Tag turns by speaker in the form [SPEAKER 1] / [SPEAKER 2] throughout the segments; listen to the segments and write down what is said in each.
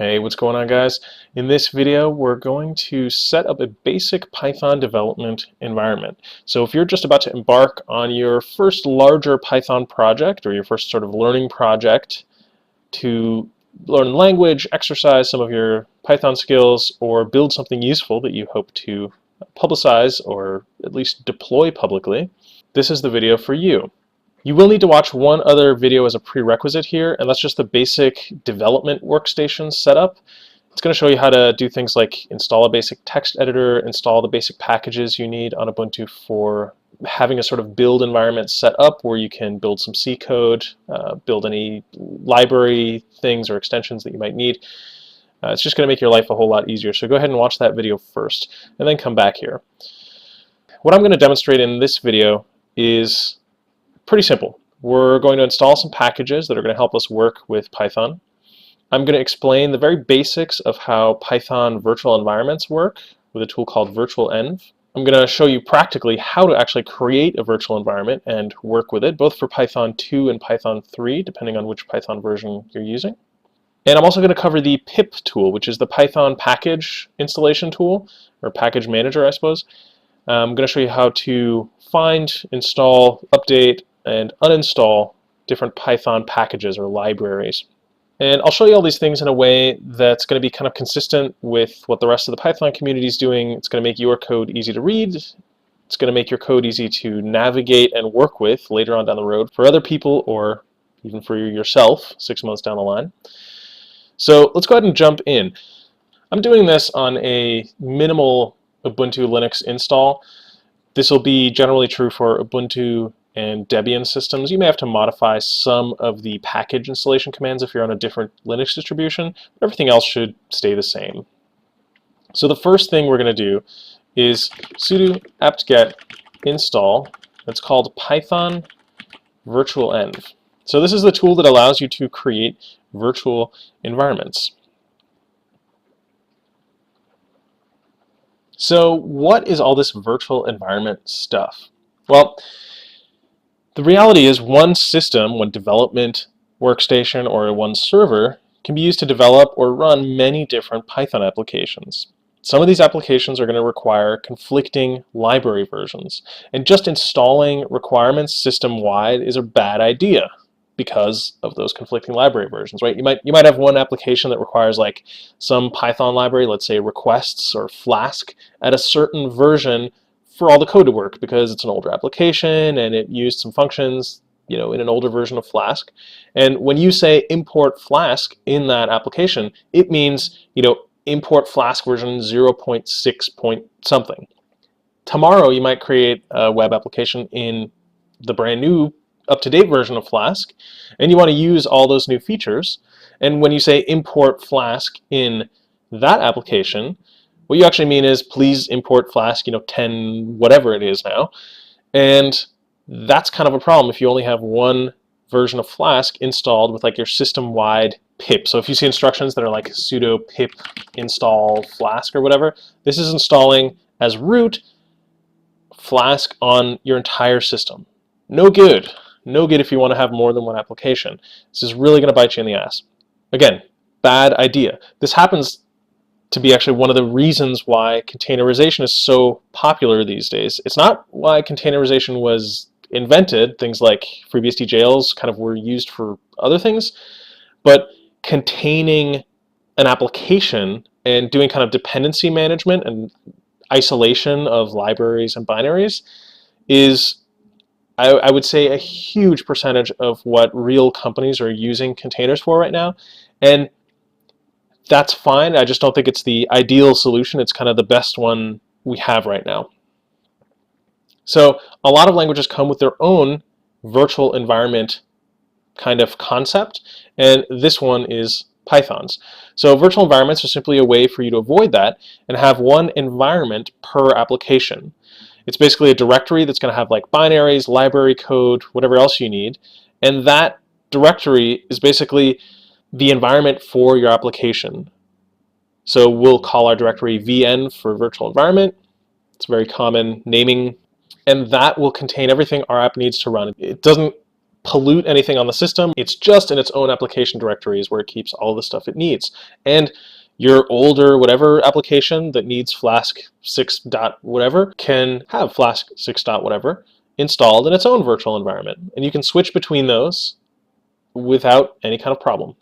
[SPEAKER 1] Hey, what's going on, guys? In this video, we're going to set up a basic Python development environment. So if you're just about to embark on your first larger Python project or your first sort of learning project to learn the language, exercise some of your Python skills, or build something useful that you hope to publicize or at least deploy publicly, this is the video for you. You will need to watch one other video as a prerequisite here, and that's just the basic development workstation setup. It's going to show you how to do things like install a basic text editor, install the basic packages you need on Ubuntu for having a sort of build environment set up where you can build some C code, build any library things or extensions that you might need. It's just going to make your life a whole lot easier. So go ahead and watch that video first, and then come back here. What I'm going to demonstrate in this video is pretty simple. We're going to install some packages that are going to help us work with Python. I'm going to explain the very basics of how Python virtual environments work with a tool called virtualenv. I'm going to show you practically how to actually create a virtual environment and work with it, both for Python 2 and Python 3, depending on which Python version you're using. And I'm also going to cover the pip tool, which is the Python package installation tool, or package manager, I suppose. I'm going to show you how to find, install, update, and uninstall different Python packages or libraries. And I'll show you all these things in a way that's going to be kind of consistent with what the rest of the Python community is doing. It's going to make your code easy to read. It's going to make your code easy to navigate and work with later on down the road for other people or even for yourself 6 months down the line. So let's go ahead and jump in. I'm doing this on a minimal Ubuntu Linux install. This will be generally true for Ubuntu and Debian systems. You may have to modify some of the package installation commands if you're on a different Linux distribution, but everything else should stay the same. So the first thing we're going to do is sudo apt-get install. It's called Python virtualenv. So this is the tool that allows you to create virtual environments. So what is all this virtual environment stuff? Well, the reality is one system, one development workstation, or one server can be used to develop or run many different Python applications. Some of these applications are going to require conflicting library versions, and just installing requirements system-wide is a bad idea because of those conflicting library versions, right? You might have one application that requires like some Python library, let's say requests or Flask, at a certain version for all the code to work because it's an older application and it used some functions, in an older version of Flask. And when you say import Flask in that application, it means, import Flask version 0.6 point something. Tomorrow you might create a web application in the brand new up-to-date version of Flask, and you want to use all those new features. And when you say import Flask in that application, what you actually mean is please import Flask, 10 whatever it is now. And that's kind of a problem if you only have one version of Flask installed with like your system-wide pip. So if you see instructions that are like sudo pip install Flask or whatever, this is installing as root Flask on your entire system. No good. No good if you want to have more than one application. This is really going to bite you in the ass. Again, bad idea. This happens to be actually one of the reasons why containerization is so popular these days. It's not why containerization was invented. Things like FreeBSD jails kind of were used for other things, but containing an application and doing kind of dependency management and isolation of libraries and binaries is, I would say, a huge percentage of what real companies are using containers for right now. And that's fine. I just don't think it's the ideal solution. It's kind of the best one we have right now. So a lot of languages come with their own virtual environment kind of concept, and this one is Python's. So virtual environments are simply a way for you to avoid that and have one environment per application. It's basically a directory that's going to have like binaries, library code, whatever else you need, and that directory is basically the environment for your application. So we'll call our directory vn for virtual environment. It's very common naming, and that will contain everything our app needs to run. It doesn't pollute anything on the system. It's just in its own application directories where it keeps all the stuff it needs. And your older whatever application that needs Flask 6 dot whatever can have Flask 6 dot whatever installed in its own virtual environment. And you can switch between those without any kind of problem.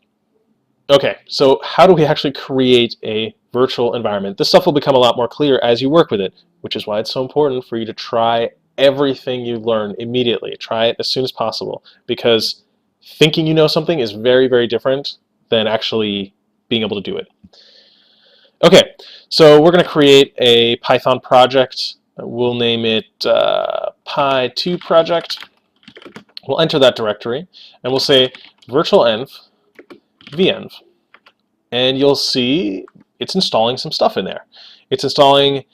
[SPEAKER 1] Okay, so how do we actually create a virtual environment? This stuff will become a lot more clear as you work with it, which is why it's so important for you to try everything you learn immediately. Try it as soon as possible, because thinking you know something is very, very different than actually being able to do it. Okay, so we're going to create a Python project. We'll name it py2 project. We'll enter that directory, and we'll say virtualenv venv. And you'll see it's installing some stuff in there. It's installing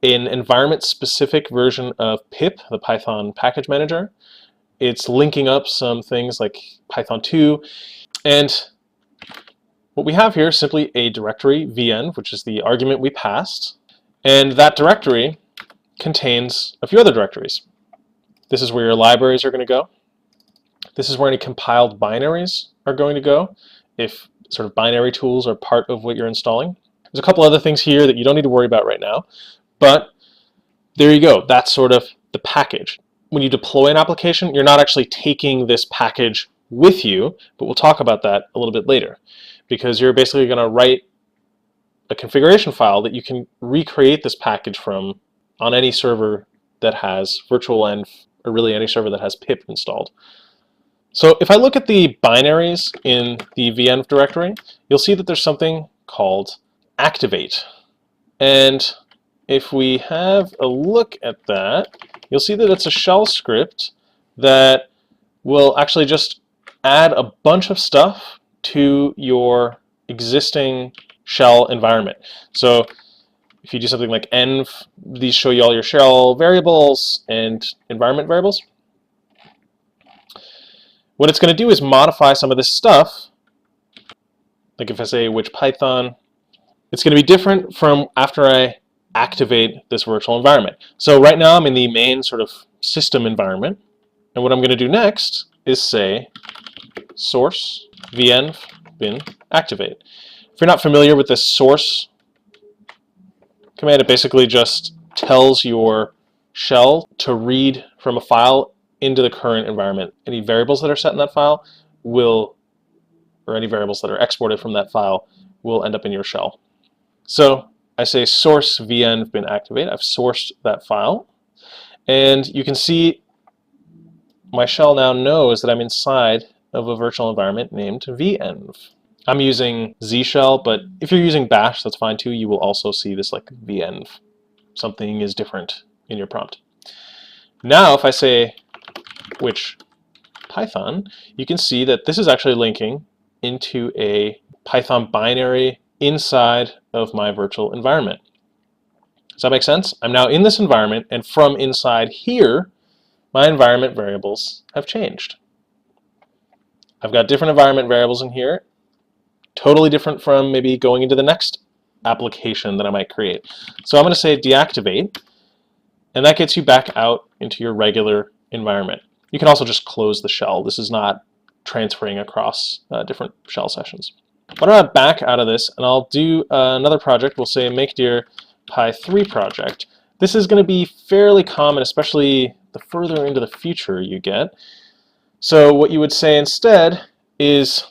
[SPEAKER 1] an environment-specific version of pip, the Python package manager. It's linking up some things like Python 2. And what we have here is simply a directory, venv, which is the argument we passed. And that directory contains a few other directories. This is where your libraries are going to go. This is where any compiled binaries are going to go, if sort of binary tools are part of what you're installing. There's a couple other things here that you don't need to worry about right now, but there you go. That's sort of the package. When you deploy an application, you're not actually taking this package with you, but we'll talk about that a little bit later, because you're basically going to write a configuration file that you can recreate this package from on any server that has virtualenv, or really any server that has pip installed. So if I look at the binaries in the venv directory, you'll see that there's something called activate. And if we have a look at that, you'll see that it's a shell script that will actually just add a bunch of stuff to your existing shell environment. So if you do something like env, these show you all your shell variables and environment variables. What it's going to do is modify some of this stuff. Like if I say which Python, it's going to be different from after I activate this virtual environment. So right now I'm in the main sort of system environment, and what I'm going to do next is say source venv bin activate. If you're not familiar with this source command, it basically just tells your shell to read from a file into the current environment. Any variables that are set in that file will, or any variables that are exported from that file will end up in your shell. So I say source venv bin activate. I've sourced that file, and you can see my shell now knows that I'm inside of a virtual environment named venv. I'm using Z shell, but if you're using bash, that's fine too. You will also see this like venv. Something is different in your prompt. Now if I say which Python, you can see that this is actually linking into a Python binary inside of my virtual environment. Does that make sense? I'm now in this environment, and from inside here, my environment variables have changed. I've got different environment variables in here, totally different from maybe going into the next application that I might create. So I'm going to say deactivate, and that gets you back out into your regular environment. You can also just close the shell. This is not transferring across different shell sessions. Why don't I back out of this, and I'll do another project. We'll say make dir py3 project. This is going to be fairly common, especially the further into the future you get. So what you would say instead is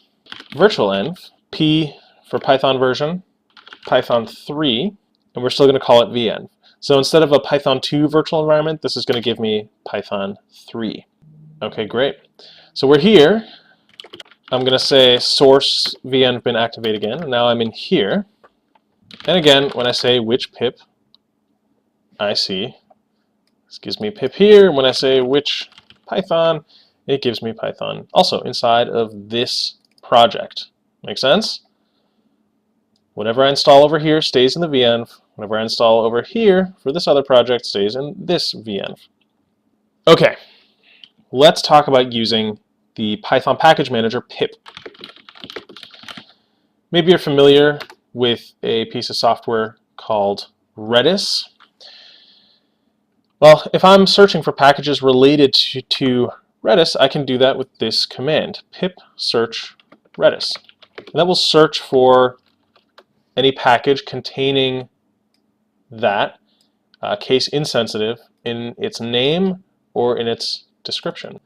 [SPEAKER 1] virtualenv, p for Python version, Python 3, and we're still going to call it venv. So instead of a Python 2 virtual environment, this is going to give me Python 3. Okay, great. So we're here. I'm going to say source venv bin activate again, and now I'm in here. And again, when I say which pip, I see this gives me pip here. And when I say which Python, it gives me Python also inside of this project. Make sense? Whatever I install over here stays in the venv. Whatever I install over here for this other project stays in this venv. Okay, let's talk about using the Python package manager pip. Maybe you're familiar with a piece of software called Redis. Well, if I'm searching for packages related to Redis, I can do that with this command, pip search Redis. And that will search for any package containing that case insensitive in its name or in its description.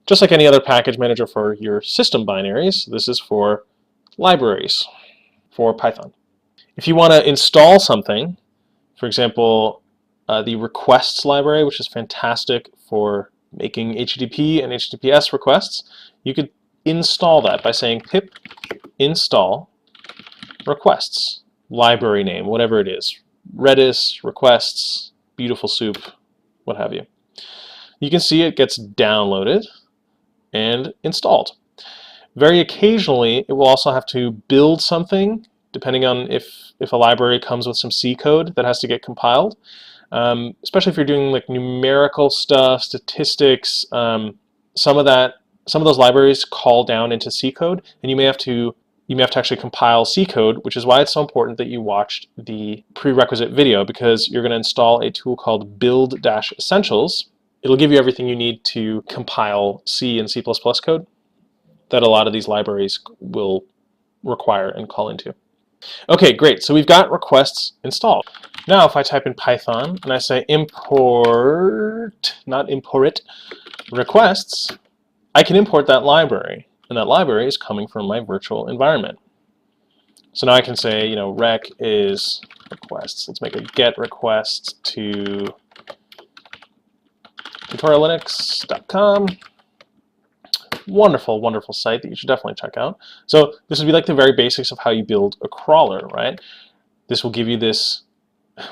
[SPEAKER 1] Just like any other package manager for your system binaries, this is for libraries for Python. If you want to install something, for example, the requests library, which is fantastic for making HTTP and HTTPS requests, you could install that by saying pip install requests, library name, whatever it is, Redis, requests, beautiful soup, what have you. You can see it gets downloaded and installed. Very occasionally, it will also have to build something, depending on if a library comes with some C code that has to get compiled. Especially if you're doing like numerical stuff, statistics, some of those libraries call down into C code, and you may have to actually compile C code, which is why it's so important that you watched the prerequisite video, because you're going to install a tool called build-essentials. It'll give you everything you need to compile C and C++ code that a lot of these libraries will require and call into. Okay, great. So we've got requests installed. Now if I type in Python and I say import, not import, requests, I can import that library. And that library is coming from my virtual environment. So now I can say, you know, rec is requests. Let's make a get requests to tutoriallinux.com. Wonderful, wonderful site that you should definitely check out. So this would be like the very basics of how you build a crawler, right? This will give you this,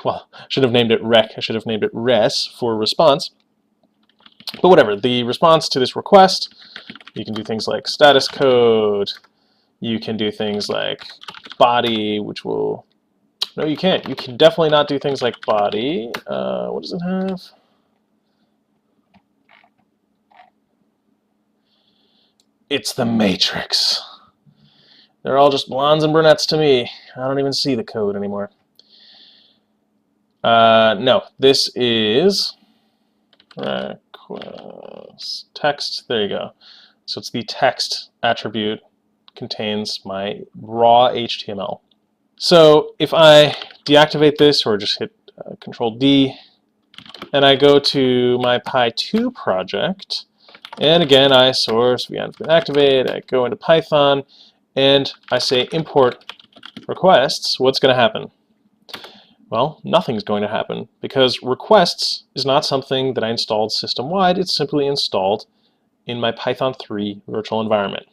[SPEAKER 1] well, I should have named it rec. I should have named it res for response. But whatever, the response to this request, you can do things like status code. You can do things like body, which will, no, you can't. You can definitely not do things like body. What does it have? It's the matrix. They're all just blondes and brunettes to me. I don't even see the code anymore. No, this is request text. There you go. So it's the text attribute, contains my raw HTML. So if I deactivate this or just hit Control D, and I go to my Py2 project, and again I source venv activate, I go into Python, and I say import requests, what's going to happen? Well, nothing's going to happen, because requests is not something that I installed system-wide, it's simply installed in my Python 3 virtual environment.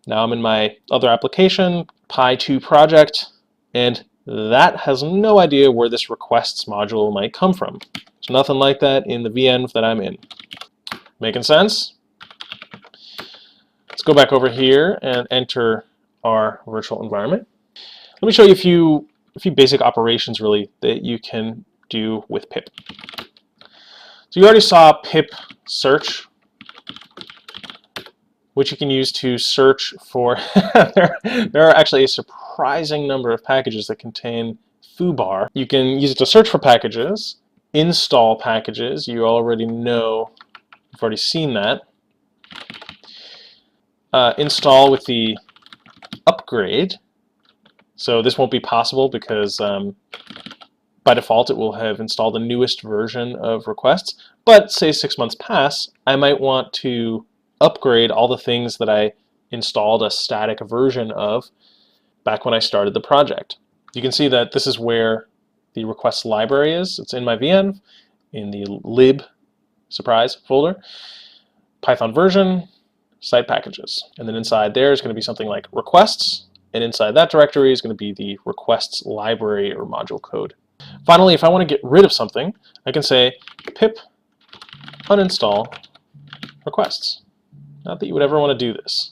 [SPEAKER 1] Now I'm in my other application, Py2 project, and that has no idea where this requests module might come from. There's nothing like that in the venv that I'm in. Making sense? Let's go back over here and enter our virtual environment. Let me show you a few basic operations really that you can do with pip. So you already saw pip search, which you can use to search for. there are actually a surprising number of packages that contain foobar. You can use it to search for packages, install packages. You already know, you've already seen that. Install with the upgrade. So this won't be possible because by default it will have installed the newest version of requests. But say 6 months pass, I might want to upgrade all the things that I installed a static version of back when I started the project. You can see that this is where the requests library is. It's in my venv, in the lib, surprise, folder, Python version, site packages. And then inside there is going to be something like requests, and inside that directory is going to be the requests library or module code. Finally, if I want to get rid of something, I can say pip uninstall requests. Not that you would ever want to do this.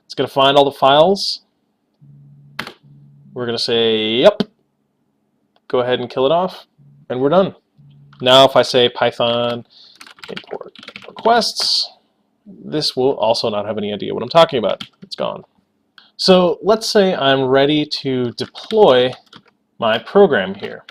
[SPEAKER 1] It's going to find all the files. We're going to say, yep, go ahead and kill it off, and we're done. Now if I say Python import requests, this will also not have any idea what I'm talking about. It's gone. So let's say I'm ready to deploy my program here.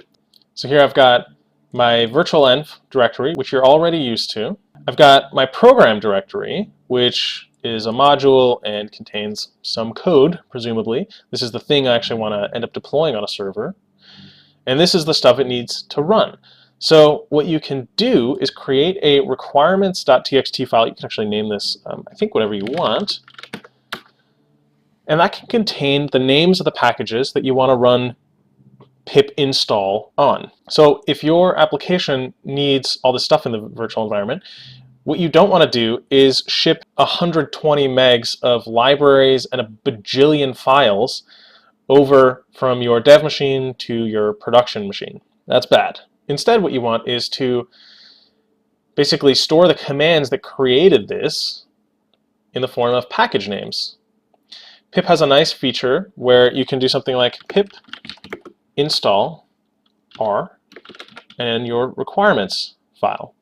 [SPEAKER 1] So here I've got my virtualenv directory, which you're already used to. I've got my program directory, which is a module and contains some code, presumably. This is the thing I actually want to end up deploying on a server. And this is the stuff it needs to run. So what you can do is create a requirements.txt file. You can actually name this, I think, whatever you want. And that can contain the names of the packages that you want to run pip install on. So if your application needs all this stuff in the virtual environment, what you don't want to do is ship 120 megs of libraries and a bajillion files over from your dev machine to your production machine. That's bad. Instead, what you want is to basically store the commands that created this in the form of package names. Pip has a nice feature where you can do something like pip install r and your requirements file.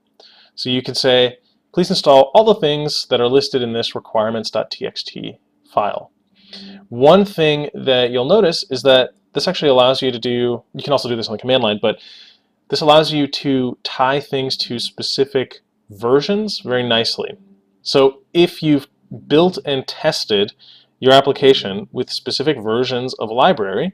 [SPEAKER 1] So you can say, please install all the things that are listed in this requirements.txt file. One thing that you'll notice is that this actually allows you to do, you can also do this on the command line, but this allows you to tie things to specific versions very nicely. So if you've built and tested your application with specific versions of a library,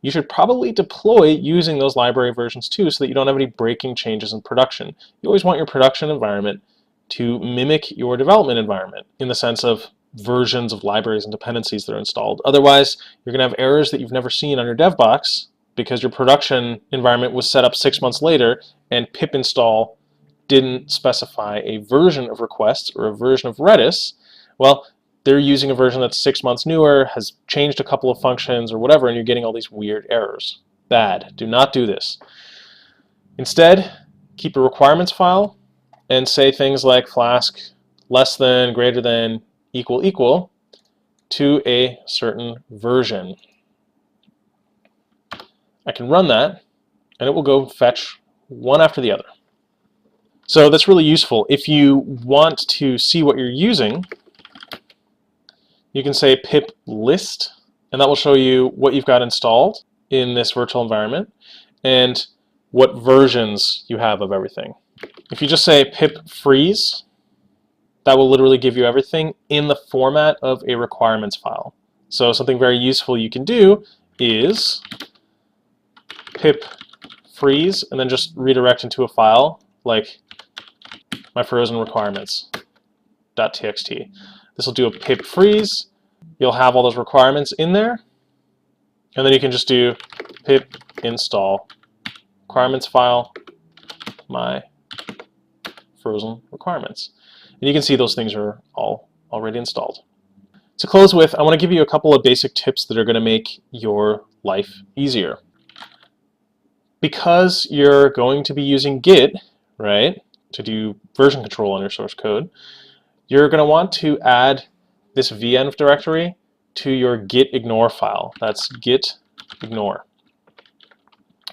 [SPEAKER 1] you should probably deploy using those library versions too, so that you don't have any breaking changes in production. You always want your production environment to mimic your development environment in the sense of versions of libraries and dependencies that are installed. Otherwise, you're going to have errors that you've never seen on your dev box because your production environment was set up 6 months later and pip install didn't specify a version of requests or a version of Redis. Well, they're using a version that's 6 months newer, has changed a couple of functions or whatever, and you're getting all these weird errors. Bad. Do not do this. Instead, keep a requirements file and say things like Flask less than, greater than, equal to a certain version. I can run that, and it will go fetch one after the other. So that's really useful. If you want to see what you're using, you can say pip list, and that will show you what you've got installed in this virtual environment and what versions you have of everything. If you just say pip freeze, that will literally give you everything in the format of a requirements file. So something very useful you can do is pip freeze and then just redirect into a file like my frozen requirements.txt. This will do a pip freeze. You'll have all those requirements in there, and then you can just do pip install requirements file my frozen requirements. And you can see those things are all already installed. To close with, I want to give you a couple of basic tips that are going to make your life easier. Because you're going to be using Git, right, to do version control on your source code, you're going to want to add this venv directory to your gitignore file. That's gitignore.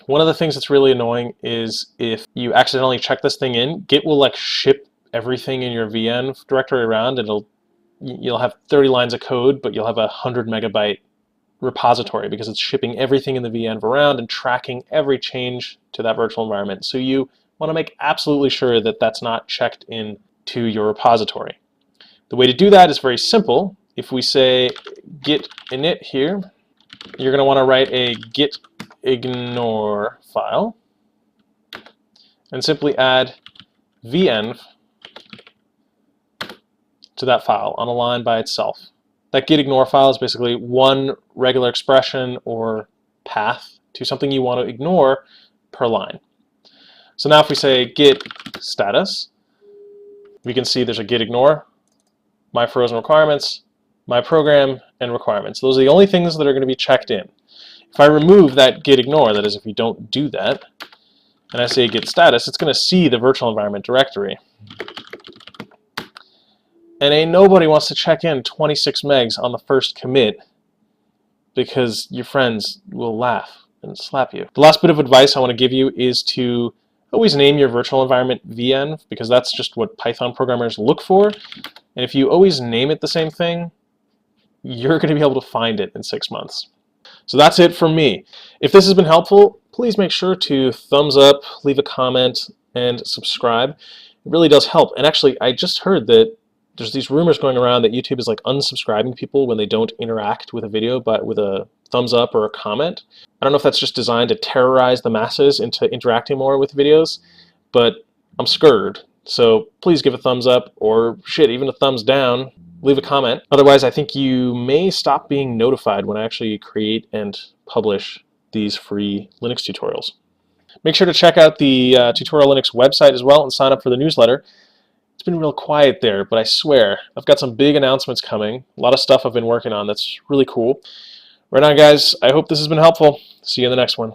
[SPEAKER 1] One of the things that's really annoying is if you accidentally check this thing in, Git will like ship everything in your venv directory around, and you'll have 30 lines of code, but you'll have a 100 megabyte repository because it's shipping everything in the venv around and tracking every change to that virtual environment. So you want to make absolutely sure that that's not checked in to your repository. The way to do that is very simple. If we say git init here, you're going to want to write a gitignore file and simply add venv to that file on a line by itself. That gitignore file is basically one regular expression or path to something you want to ignore per line. So now if we say git status, we can see there's a gitignore, my frozen requirements, my program, and requirements. Those are the only things that are going to be checked in. If I remove that gitignore, that is if you don't do that, and I say git status, it's going to see the virtual environment directory. And ain't nobody wants to check in 26 megs on the first commit because your friends will laugh and slap you. The last bit of advice I want to give you is to always name your virtual environment venv, because that's just what Python programmers look for. And if you always name it the same thing, you're going to be able to find it in 6 months. So that's it from me. If this has been helpful, please make sure to thumbs up, leave a comment, and subscribe. It really does help. And actually, I just heard that there's these rumors going around that YouTube is like unsubscribing people when they don't interact with a video, but with a thumbs up or a comment. I don't know if that's just designed to terrorize the masses into interacting more with videos, but I'm scared. So please give a thumbs up, or shit, even a thumbs down. Leave a comment. Otherwise, I think you may stop being notified when I actually create and publish these free Linux tutorials. Make sure to check out the Tutorial Linux website as well and sign up for the newsletter. It's been real quiet there, but I swear, I've got some big announcements coming. A lot of stuff I've been working on that's really cool. Right on, guys. I hope this has been helpful. See you in the next one.